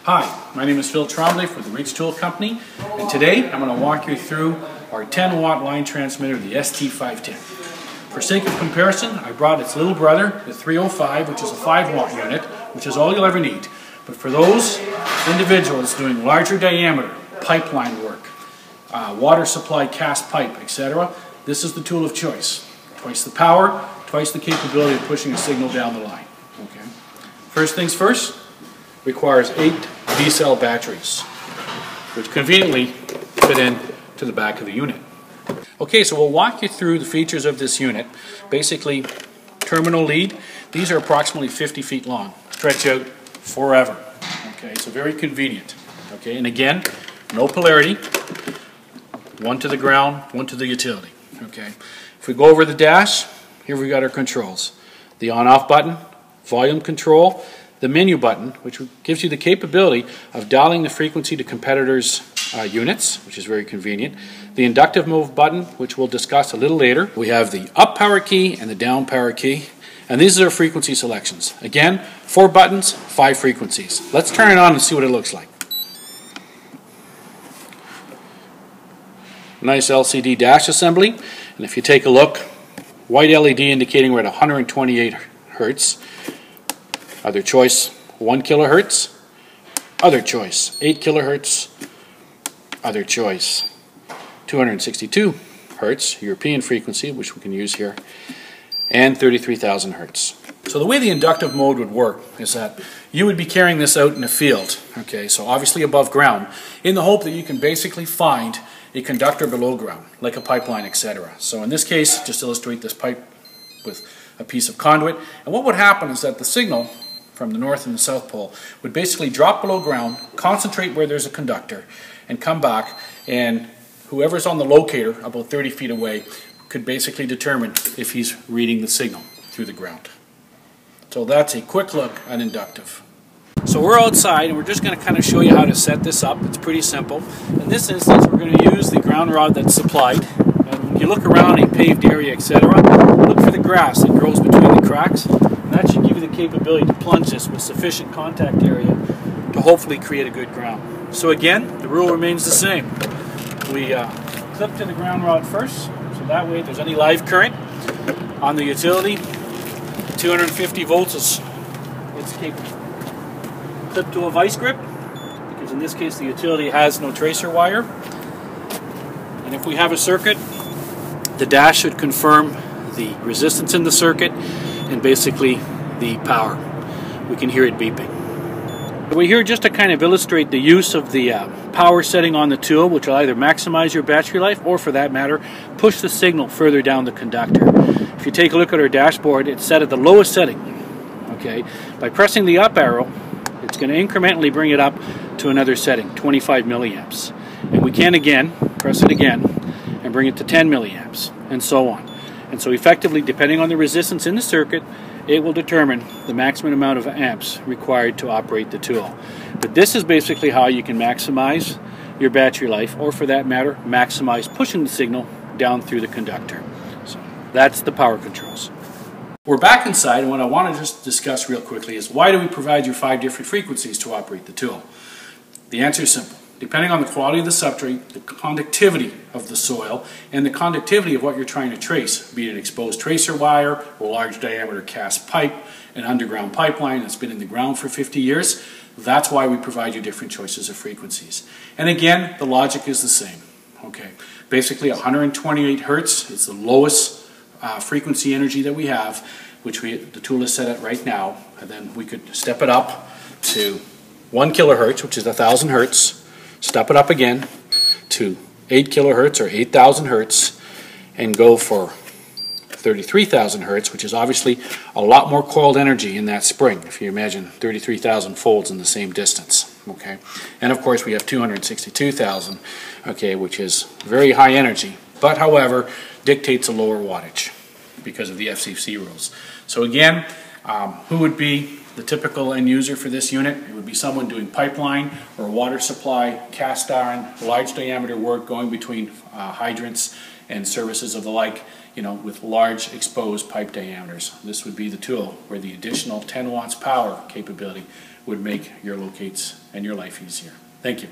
Hi, my name is Phil Trombley for the Reach Tool Company, and today I'm going to walk you through our 10-watt line transmitter, the ST510. For sake of comparison, I brought its little brother, the 305, which is a 5-watt unit, which is all you'll ever need. But for those individuals doing larger diameter pipeline work, water supply, cast pipe, etc., this is the tool of choice. Twice the power, twice the capability of pushing a signal down the line. Okay. First things first, requires 8 D-cell batteries, which conveniently fit in to the back of the unit. Okay, so we'll walk you through the features of this unit. Basically, terminal lead. These are approximately 50 feet long. Stretch out forever. Okay, so very convenient. Okay, and again, no polarity. One to the ground, one to the utility. Okay, if we go over the dash, here we got our controls. The on-off button, volume control, the menu button, which gives you the capability of dialing the frequency to competitors' units, which is very convenient. The inductive mode button, which we'll discuss a little later. We have the up power key and the down power key, and these are frequency selections. Again, 4 buttons, 5 frequencies. Let's turn it on and see what it looks like. Nice LCD dash assembly, and if you take a look, white LED indicating we're at 128 Hertz. Other choice, 1 kilohertz. Other choice, 8 kilohertz. Other choice, 262 Hertz, European frequency, which we can use here, and 33,000 Hertz. So the way the inductive mode would work is that you would be carrying this out in the field, okay, so obviously above ground, in the hope that you can basically find a conductor below ground, like a pipeline, etc. So in this case, just illustrate this pipe with a piece of conduit, and what would happen is that the signal from the north and the south pole would basically drop below ground, concentrate where there's a conductor, and come back, and whoever's on the locator about 30 feet away could basically determine if he's reading the signal through the ground. So that's a quick look at inductive. So we're outside and we're just going to kind of show you how to set this up. It's pretty simple. In this instance, we're going to use the ground rod that's supplied. And when you look around a paved area, etc., look for the grass that grows between the cracks. And that should give you the capability to plunge this with sufficient contact area to hopefully create a good ground. So again, the rule remains the same. We clip to the ground rod first, so that way if there's any live current on the utility, 250 volts is it's capable. Clip to a vice grip, because in this case the utility has no tracer wire. And if we have a circuit, the dash should confirm the resistance in the circuit and basically the power. We can hear it beeping. We're here just to kind of illustrate the use of the power setting on the tool, which will either maximize your battery life or, for that matter, push the signal further down the conductor. If you take a look at our dashboard, it's set at the lowest setting. Okay, by pressing the up arrow, it's going to incrementally bring it up to another setting, 25 milliamps. And we can again press it again and bring it to 10 milliamps, and so on. And so effectively, depending on the resistance in the circuit, it will determine the maximum amount of amps required to operate the tool. But this is basically how you can maximize your battery life, or for that matter, maximize pushing the signal down through the conductor. So that's the power controls. We're back inside, and what I want to just discuss real quickly is why do we provide you 5 different frequencies to operate the tool? The answer is simple. Depending on the quality of the substrate, the conductivity of the soil, and the conductivity of what you're trying to trace, be it an exposed tracer wire, or large diameter cast pipe, an underground pipeline that's been in the ground for 50 years, that's why we provide you different choices of frequencies. And again, the logic is the same. Okay, basically 128 Hertz is the lowest frequency energy that we have, which the tool is set at right now, and then we could step it up to 1 kilohertz, which is 1,000 Hertz, step it up again to 8 kilohertz or 8,000 Hertz, and go for 33,000 Hertz, which is obviously a lot more coiled energy in that spring, if you imagine 33,000 folds in the same distance. Okay, and of course we have 262,000, okay, which is very high energy, but however dictates a lower wattage because of the FCC rules. So again, who would be the typical end user for this unit? It would be someone doing pipeline or water supply, cast iron, large diameter work going between hydrants and services of the like. with large exposed pipe diameters. This would be the tool where the additional 10 watts power capability would make your locates and your life easier. Thank you.